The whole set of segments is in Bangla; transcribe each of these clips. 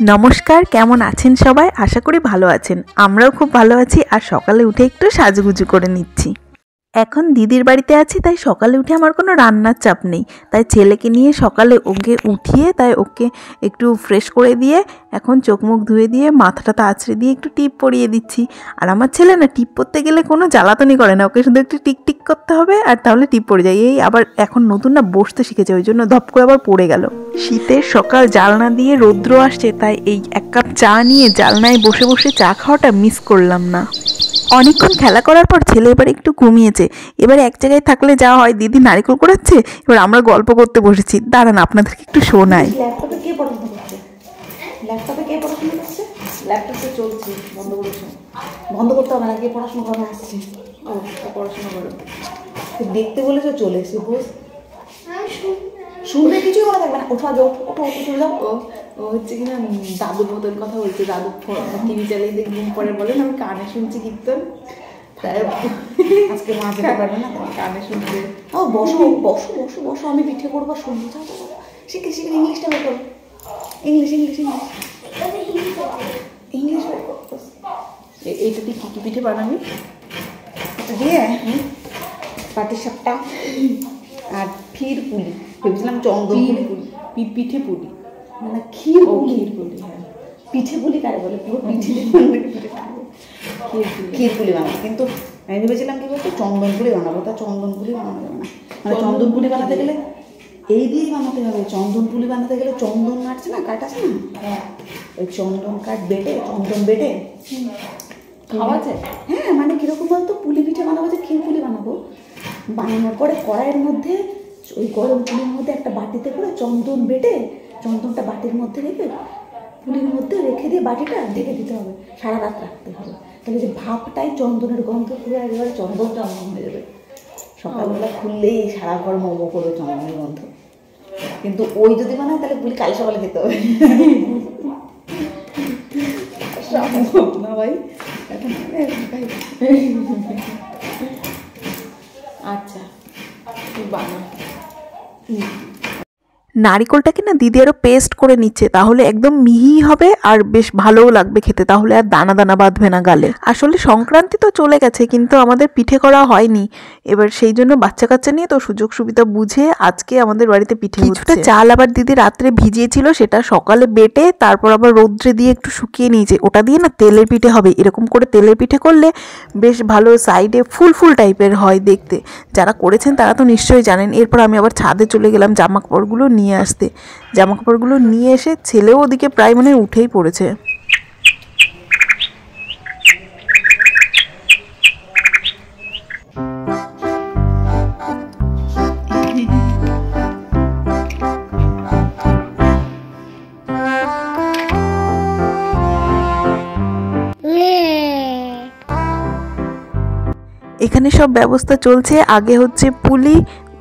নমস্কার, কেমন আছেন সবাই? আশা করি ভালো আছেন। আমরাও খুব ভালো আছি। আর সকালে উঠে একটু সাজুগুজু করে নিচ্ছি। এখন দিদির বাড়িতে আছি, তাই সকালে উঠে আমার কোনো রান্নার চাপ নেই। তাই ছেলেকে নিয়ে সকালে ওকে উঠিয়ে ওকে একটু ফ্রেশ করে দিয়ে এখন চোখ মুখ ধুয়ে দিয়ে মাথাটা আঁচড়ে দিয়ে একটু টিপ পরিয়ে দিচ্ছি। আর আমার ছেলে না টিপ পরতে গেলে কোনো জ্বালাতনই করে না, ওকে শুধু একটু টিক টিক করতে হবে আর তাহলে টিপ পড়ে যায়। এই আবার এখন নতুন না বসতে শিখেছে, ওই জন্য ধপ করে আবার পড়ে গেল। শীতের সকাল, জানলা দিয়ে রৌদ্র আসছে, তাই এই এক কাপ চা নিয়ে জানলায় বসে বসে চা খাওয়াটা মিস করলাম না। অনেকক্ষণ খেলা করার পর ছেলে এবার একটু ঘুমিয়েছে। এবার এক জায়গায় থাকলে যা হয়, দিদি নারকেল কুড়াচ্ছে, এবার আমরা গল্প করতে বসেছি। দাঁড়ান আপনাদেরকে একটু শোনাই। ল্যাপটপে কে পড়াশোনা করছে? ল্যাপটপে চলছে, বন্ধ করেছে। বন্ধ করতে হবে না, কে পড়াশোনা করা আসছে? ও পড়াশোনা করো, দেখতে বলেছে চলে এসে বস। শুনবে কিছুই করা থাকবে না, ওঠা যাও, ওঠো চলে যাও। ও হচ্ছে কিনা দাদুর মতন কথা বলছে। দাদু টিভি চালিয়ে দেখবেন, পরে বলেন আমি কানে শুনছি কীর্তন, তাই আজকে মা যেতে পারবে না, তোমার কানে শুনছে। ও বসো বসো বসো বসো, আমি পিঠে করবো, শুনবো। যাও শিখে শিখে ইংলিশটা বের করো। ইংলিশ ইংলিশ ইংলিশ ইংলিশ বের করো। এইটা দিয়ে কী কী পিঠে বানাবি? এটা দিয়ে পাটিসাপটা আর ক্ষীর পুলি, ভেবেছিলাম চন্দন পুলি, পিঠে পুলি মানে ক্ষীর পুলি। হ্যাঁ, পিঠে পুলি কারে বলে? পুরো পিঠে ক্ষীর পুলি বানাবো। কিন্তু আমি ভেবেছিলাম কি বলতো, চন্দন পুলি বানাবো। তা চন্দন পুলি বানানো যাবে না, মানে চন্দন পুলি বানাতে গেলে এই দিয়েই বানাতে হবে। চন্দন পুলি বানাতে গেলে চন্দন কাটছে না, কাট আছে না, হ্যাঁ, ওই চন্দন কাঠ বেটে, চন্দন বেটে খাওয়া যায়। হ্যাঁ, মানে কীরকম বলতো, পুলি পিঠে বানাবো, যে ক্ষীর পুলি বানাবো। বানানোর পরে কড়াইয়ের মধ্যে, ওই গরম পুলির মধ্যে একটা বাটিতে করে চন্দন বেটে, চন্দনটা বাটির মধ্যে রেখে পুলির মধ্যে রেখে দিয়ে বাটিটা ঢেকে দিতে হবে, সারা রাত রাখতে হবে। তাহলে যে ভাবটাই চন্দনের গন্ধ পুরো একেবারে চন্দন চন্দন হয়ে যাবে। সকালবেলা খুললেই সারা ঘর মোমো করবে চন্দনের গন্ধ। কিন্তু ওই যদি বানায় তাহলে পুলি কাল সকালে খেতে হবে না ভাই। আচ্ছা বানা। নারিকলটাকে না দিদি আরও পেস্ট করে নিচ্ছে, তাহলে একদম মিহি হবে আর বেশ ভালোও লাগবে খেতে, তাহলে আর দানা দানা বাঁধবে না গালে। আসলে সংক্রান্তি তো চলে গেছে, কিন্তু আমাদের পিঠে করা হয়নি। এবার সেই জন্য বাচ্চা কাচ্চা নিয়ে তো সুযোগ সুবিধা বুঝে আজকে আমাদের বাড়িতে পিঠে। কিছুটা চাল আবার দিদি রাত্রে ভিজিয়েছিল, সেটা সকালে বেটে তারপর আবার রৌদ্রে দিয়ে একটু শুকিয়ে নিয়েছে। ওটা দিয়ে না তেলের পিঠে হবে। এরকম করে তেলের পিঠে করলে বেশ ভালো সাইডে ফুল ফুল টাইপের হয় দেখতে। যারা করেছেন তারা তো নিশ্চয়ই জানেন। এরপর আমি আবার ছাদে চলে গেলাম জামা কাপড়গুলো নিয়ে আসতে। জামা কাপড়গুলো নিয়ে এসে ছেলেও ওদিকে প্রায় মানে উঠেই পড়েছে। এখানে সব ব্যবস্থা চলছে। আগে হচ্ছে পুলি,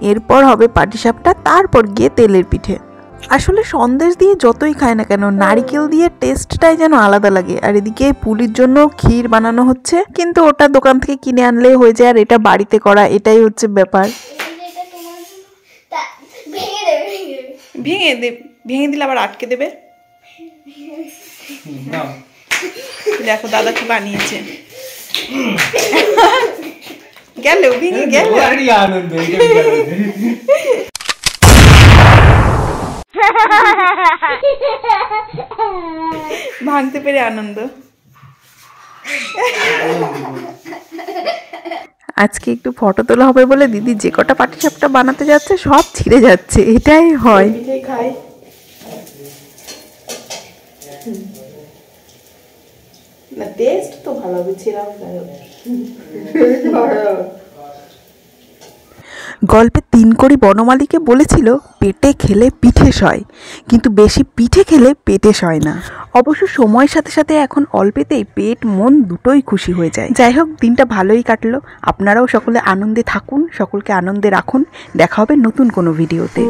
এরপর হবে পাটিসাপটা, তারপর গিয়ে তেলের পিঠে। আসলে সন্দেশ দিয়ে যতই খায় না কেন, নারিকেল দিয়ে টেস্টটাই যেন আলাদা লাগে। আর এদিকে পুলির জন্য ক্ষীর বানানো হচ্ছে, কিন্তু ওটা দোকান থেকে কিনে আনলেই হয়ে যায়, আর এটা বাড়িতে করা, এটাই হচ্ছে ব্যাপার। ভেঙে দিলে আবার আটকে দেবে। দেখো দাদা কি বানিয়েছে। গেল ভেঙে গেল। ভাঙতে পেরে আনন্দ। আজকে একটু ফটো তোলা হবে বলে দিদি যে কটা পাটিসাপটা বানাতে যাচ্ছে সব ছিঁড়ে যাচ্ছে, এটাই হয়। খাই না, টেস্ট তো ভালো হবে, ছিঁড়া গল্পে 3 কড়ি বনমালীকে বলেছিল পেটে খেলে পিঠে সয়, কিন্তু বেশি পিঠে খেলে পেটে সয় না। অবশ্য সময়ের সাথে সাথে এখন অল্পেতেই পেট মন দুটোই খুশি হয়ে যায়। যাই হোক, দিনটা ভালোই কাটলো। আপনারাও সকলে আনন্দে থাকুন, সকলকে আনন্দে রাখুন। দেখা হবে নতুন কোনো ভিডিওতে।